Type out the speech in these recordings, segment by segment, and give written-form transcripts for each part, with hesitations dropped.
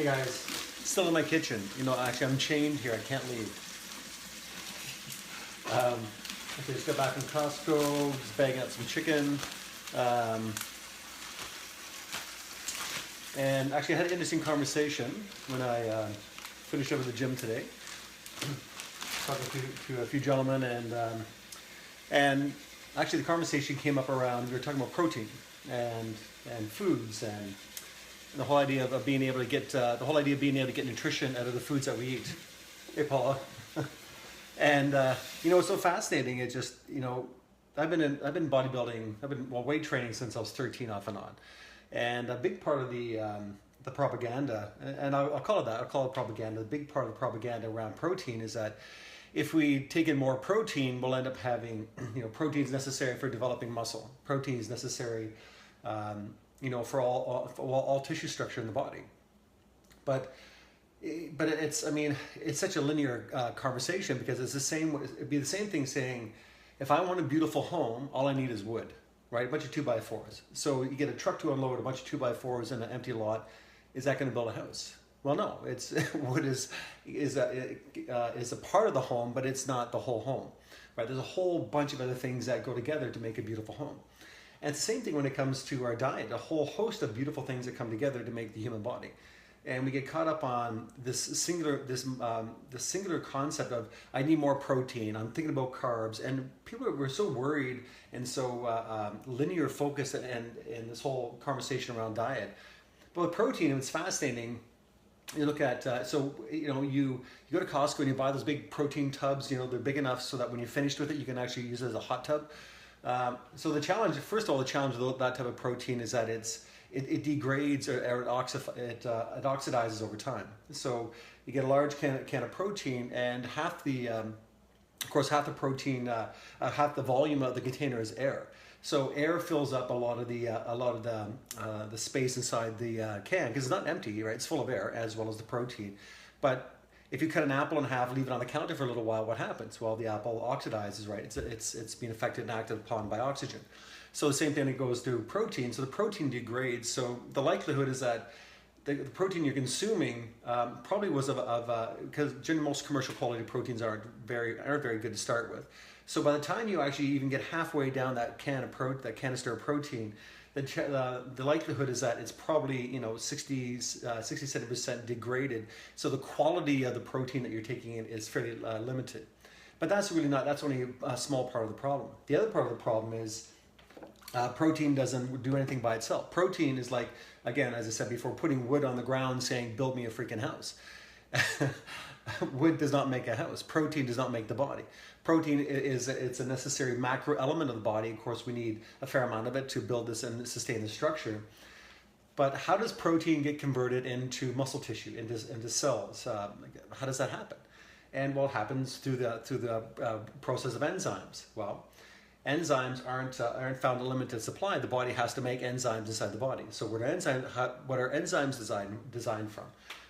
Hey guys, still in my kitchen. You know, actually I'm chained here, I can't leave. Okay, just got back from Costco, just bagging out some chicken. And actually I had an interesting conversation when I finished up at the gym today. Talking to a few gentlemen and actually the conversation came up around, we were talking about protein and foods and the whole idea of being able to get nutrition out of the foods that we eat. Hey, Paula. And you know, it's so fascinating. It just, you know, I've been bodybuilding. I've been weight training since I was 13, off and on. And a big part of the propaganda, and I'll call it that. I'll call it propaganda. The big part of the propaganda around protein is that if we take in more protein, we'll end up having, you know, protein is necessary for developing muscle. Protein is necessary. You know, for all tissue structure in the body, but it's, I mean, it's such a linear conversation, because it's the same. It'd be the same thing saying, if I want a beautiful home, all I need is wood, right? A bunch of 2x4s. So you get a truck to unload a bunch of 2x4s in an empty lot. Is that going to build a house? Well, no. It's wood is a part of the home, but it's not the whole home, right? There's a whole bunch of other things that go together to make a beautiful home. And it's the same thing when it comes to our diet, a whole host of beautiful things that come together to make the human body. And we get caught up on this singular concept of, I need more protein, I'm thinking about carbs, and people were so worried and so linear focused in this whole conversation around diet. But with protein, it's fascinating. You look at, so, you know, you go to Costco and you buy those big protein tubs, you know, they're big enough so that when you're finished with it, you can actually use it as a hot tub. So the challenge, first of all, the challenge with that type of protein is that it degrades or it oxidizes over time. So you get a large can of protein, and half the protein, half the volume of the container is air. So air fills up a lot of the space inside the can, because it's not empty, right? It's full of air as well as the protein. But if you cut an apple in half, leave it on the counter for a little while, what happens? Well, the apple oxidizes, right? It's being affected and acted upon by oxygen. So the same thing that goes through protein. So the protein degrades. So the likelihood is that the protein you're consuming probably was because generally most commercial quality proteins aren't very good to start with. So by the time you actually even get halfway down that canister of protein, the likelihood is that it's probably, you know, 60-70% degraded. So the quality of the protein that you're taking in is fairly limited. But that's only a small part of the problem. The other part of the problem is protein doesn't do anything by itself. Protein is like, again, as I said before, putting wood on the ground saying, build me a freaking house. Wood does not make a house. Protein does not make the body. Protein it's a necessary macro element of the body. Of course, we need a fair amount of it to build this and sustain the structure. But how does protein get converted into muscle tissue, into cells? How does that happen? And well, it happens through the process of enzymes. Well, enzymes aren't found in limited supply. The body has to make enzymes inside the body. So what are enzymes designed from?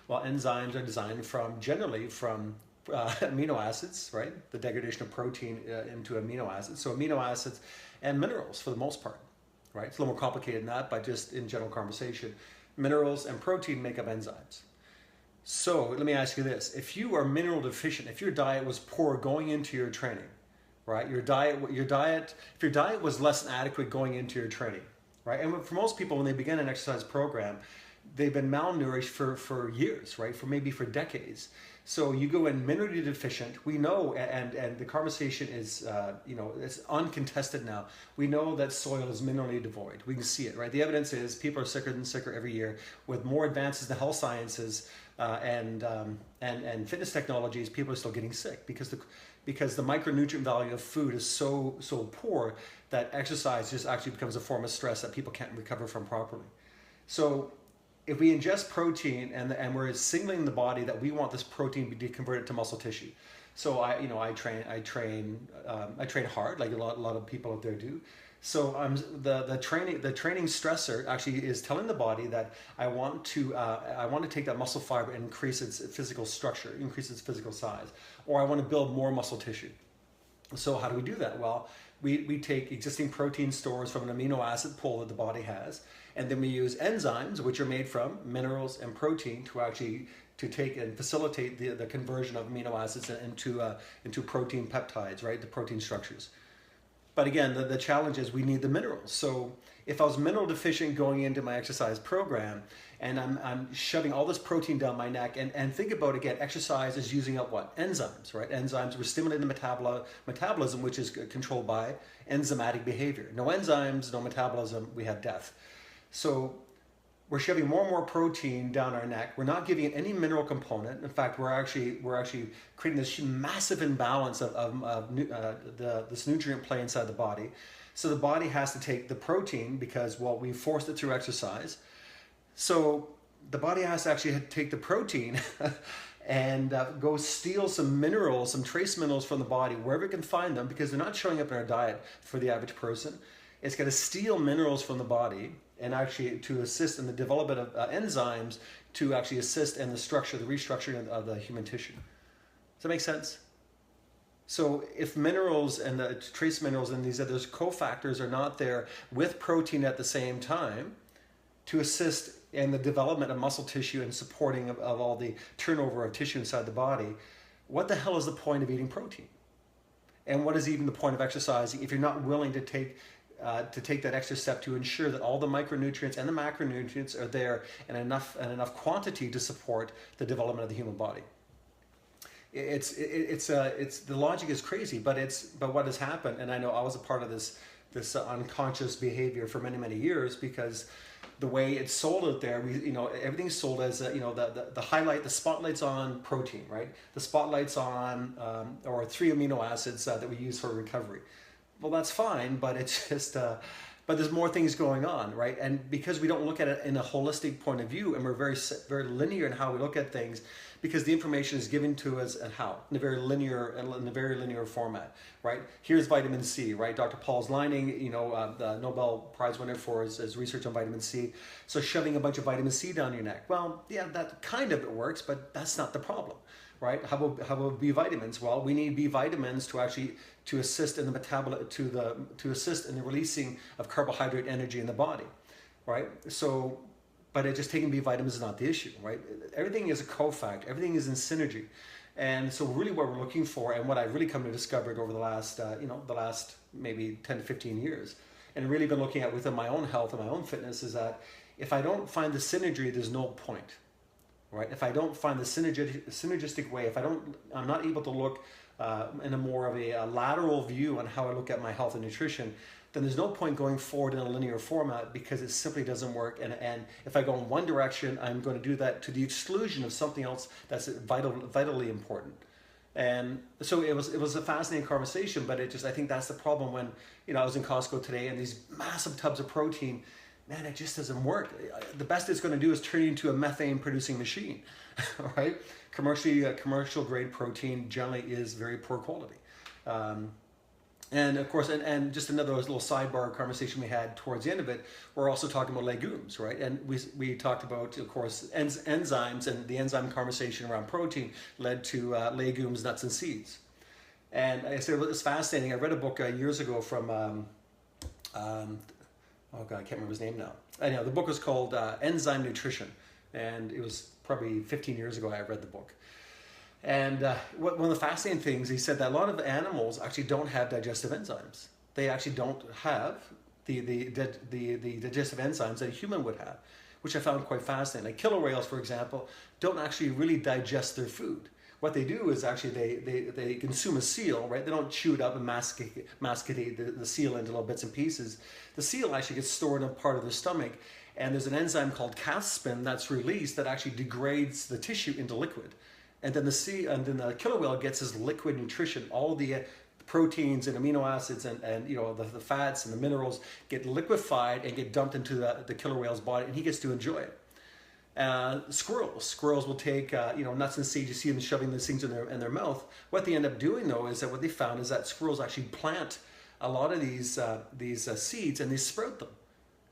Well, enzymes are designed generally from amino acids, right? The degradation of protein into amino acids. So amino acids and minerals for the most part, right? It's a little more complicated than that, but just in general conversation, minerals and protein make up enzymes. So let me ask you this: if you are mineral deficient, if your diet was poor going into your training, right? If your diet was less than adequate going into your training, right? And for most people, when they begin an exercise program, they've been malnourished for years, right? For decades. So you go in minerally deficient. We know, and the conversation is, you know, it's uncontested now. We know that soil is minerally devoid. We can see it, right? The evidence is people are sicker and sicker every year. With more advances in the health sciences and fitness technologies, people are still getting sick because the micronutrient value of food is so poor that exercise just actually becomes a form of stress that people can't recover from properly. So if we ingest protein and we're signaling the body that we want this protein to be converted to muscle tissue. So I train hard, like a lot of people out there do. So the training stressor actually is telling the body that I want to take that muscle fiber and increase its physical structure, increase its physical size, or I want to build more muscle tissue. So how do we do that? Well, we take existing protein stores from an amino acid pool that the body has, And then we use enzymes, which are made from minerals and protein, to actually to take and facilitate the conversion of amino acids into protein peptides, right? The protein structures. But again, the challenge is we need the minerals. So if I was mineral deficient going into my exercise program, and I'm shoving all this protein down my neck, and think about, again, exercise is using up what? Enzymes, right? Enzymes, we're stimulating the metabolism, which is controlled by enzymatic behavior. No enzymes, no metabolism, we have death. So we're shoving more and more protein down our neck. We're not giving it any mineral component. In fact, we're actually creating this massive imbalance of this nutrient play inside the body. So the body has to take the protein because, well, we forced it through exercise. So the body has to actually take the protein and go steal some minerals, some trace minerals from the body, wherever it can find them, because they're not showing up in our diet for the average person. It's got to steal minerals from the body and actually to assist in the development of enzymes to actually assist in the restructuring of the human tissue. Does that make sense? So if minerals and the trace minerals and these other cofactors are not there with protein at the same time to assist in the development of muscle tissue and supporting of all the turnover of tissue inside the body, what the hell is the point of eating protein? And what is even the point of exercising if you're not willing to take that extra step to ensure that all the micronutrients and the macronutrients are there in enough quantity to support the development of the human body? It's the logic is crazy, but what has happened, and I know I was a part of this unconscious behavior for many years, because the way it's sold out there, everything's sold as the highlight, the spotlight's on protein, right? The spotlight's on or 3 amino acids that we use for recovery. Well, that's fine, but it's just but there's more things going on, right? And because we don't look at it in a holistic point of view, and we're very linear in how we look at things, because the information is given to us and how in a very linear format, right? Here's vitamin C, right? Dr. Paul Lining, the Nobel Prize winner for his research on vitamin C. So shoving a bunch of vitamin C down your neck, well, yeah, that kind of works, but that's not the problem, right? How about B vitamins? Well, we need B vitamins to assist in the to assist in the releasing of carbohydrate energy in the body, right? So, but just taking B vitamins is not the issue, right? Everything is a cofactor. Everything is in synergy, and so really what we're looking for, and what I've really come to discover over the last maybe 10 to 15 years, and really been looking at within my own health and my own fitness, is that if I don't find the synergy, there's no point. Right? If I don't find the synergistic way, I'm not able to look in a more of a lateral view on how I look at my health and nutrition, then there's no point going forward in a linear format, because it simply doesn't work. And if I go in one direction, I'm going to do that to the exclusion of something else that's vitally important. And so it was a fascinating conversation, but I think that's the problem when, I was in Costco today and these massive tubs of protein, man, it just doesn't work. The best it's going to do is turn you into a methane producing machine, right? Commercial grade protein generally is very poor quality. And of course, and just another little sidebar conversation we had towards the end of it, we're also talking about legumes, right? And we talked about, of course, enzymes, and the enzyme conversation around protein led to legumes, nuts, and seeds. And I said, it's fascinating. I read a book years ago from, oh God, I can't remember his name now. Anyhow, the book was called Enzyme Nutrition, and it was probably 15 years ago I read the book. And one of the fascinating things, he said that a lot of animals actually don't have digestive enzymes. They actually don't have the digestive enzymes that a human would have, which I found quite fascinating. Like killer whales, for example, don't actually really digest their food. What they do is actually they consume a seal, right? They don't chew it up and masticate the seal into little bits and pieces. The seal actually gets stored in a part of their stomach, and there's an enzyme called caspin that's released that actually degrades the tissue into liquid. And then the killer whale gets his liquid nutrition. All the proteins and amino acids and the fats and the minerals get liquefied and get dumped into the killer whale's body, and he gets to enjoy it. Squirrels will take nuts and seeds. You see them shoving these things in their mouth. What they end up doing, though, is that what they found is that squirrels actually plant a lot of these seeds, and they sprout them.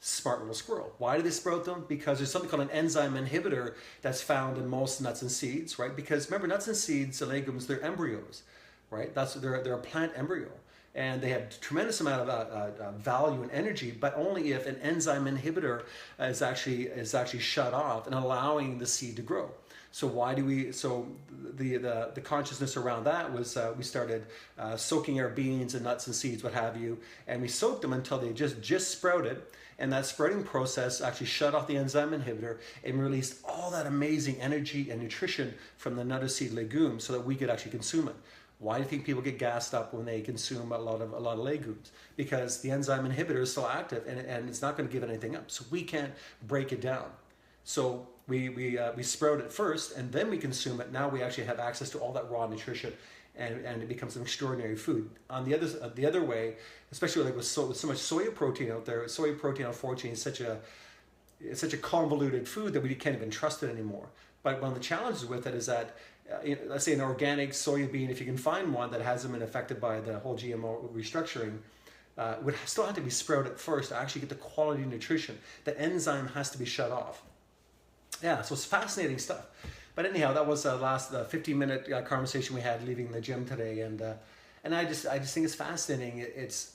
Smart little squirrel. Why do they sprout them? Because there's something called an enzyme inhibitor that's found in most nuts and seeds, right? Because remember, nuts and seeds and legumes, they're embryos, right? They're a plant embryo. and they have tremendous amount of value and energy, but only if an enzyme inhibitor is actually shut off and allowing the seed to grow. So why do we? So the consciousness around that was we started soaking our beans and nuts and seeds, what have you, and we soaked them until they just sprouted, and that sprouting process actually shut off the enzyme inhibitor and released all that amazing energy and nutrition from the nut or seed legume, so that we could actually consume it. Why do you think people get gassed up when they consume a lot of legumes? Because the enzyme inhibitor is still active, and it's not going to give anything up. So we can't break it down. So we sprout it first, and then we consume it. Now we actually have access to all that raw nutrition, and it becomes an extraordinary food. On the other way, especially like with so much soy protein out there, soy protein unfortunately is such a convoluted food that we can't even trust it anymore. But one of the challenges with it is that, let's say an organic soybean, if you can find one that hasn't been affected by the whole GMO restructuring, would still have to be sprouted first to actually get the quality nutrition. The enzyme has to be shut off. Yeah, so it's fascinating stuff. But anyhow, that was the last 15-minute conversation we had leaving the gym today, and I just think it's fascinating.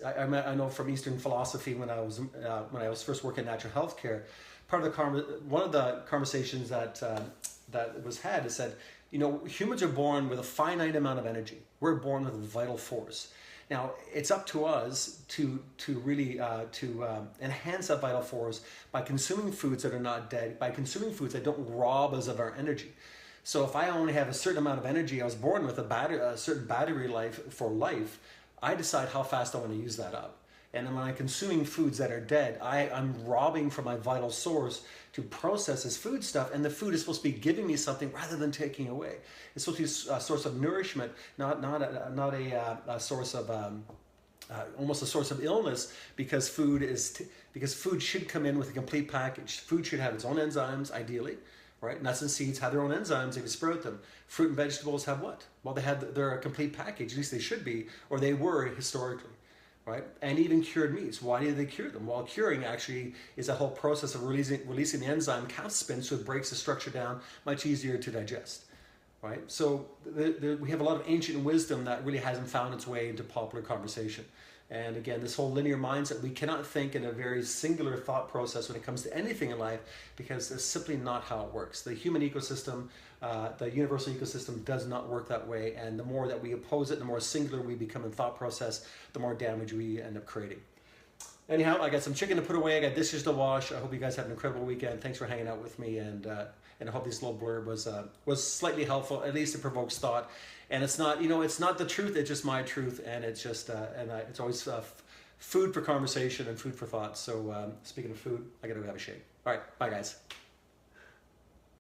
I know from Eastern philosophy when I was first working in natural health care, one of the conversations that was had is that, you know, humans are born with a finite amount of energy. We're born with a vital force. Now, it's up to us to really enhance that vital force by consuming foods that are not dead, by consuming foods that don't rob us of our energy. So if I only have a certain amount of energy, I was born with a certain battery life for life, I decide how fast I want to use that up. And when I'm consuming foods that are dead, I'm robbing from my vital source to process this food stuff, and the food is supposed to be giving me something rather than taking away. It's supposed to be a source of nourishment, not a source of almost a source of illness, because food should come in with a complete package. Food should have its own enzymes, ideally. Right? Nuts and seeds have their own enzymes if you sprout them. Fruit and vegetables have what? Well, they're a complete package. At least they should be, or they were historically. Right? And even cured meats. Why do they cure them? Well, curing actually is a whole process of releasing the enzyme caspin, so it breaks the structure down, much easier to digest. Right? So we have a lot of ancient wisdom that really hasn't found its way into popular conversation. And again, this whole linear mindset, we cannot think in a very singular thought process when it comes to anything in life, because that's simply not how it works. The human ecosystem, the universal ecosystem does not work that way. And the more that we oppose it, the more singular we become in thought process, the more damage we end up creating. Anyhow, I got some chicken to put away. I got dishes to wash. I hope you guys have an incredible weekend. Thanks for hanging out with me. And I hope this little blurb was slightly helpful. At least it provokes thought. And it's not, it's not the truth. It's just my truth. And it's just, it's always food for conversation and food for thought. So speaking of food, I got to go have a shake. All right. Bye, guys.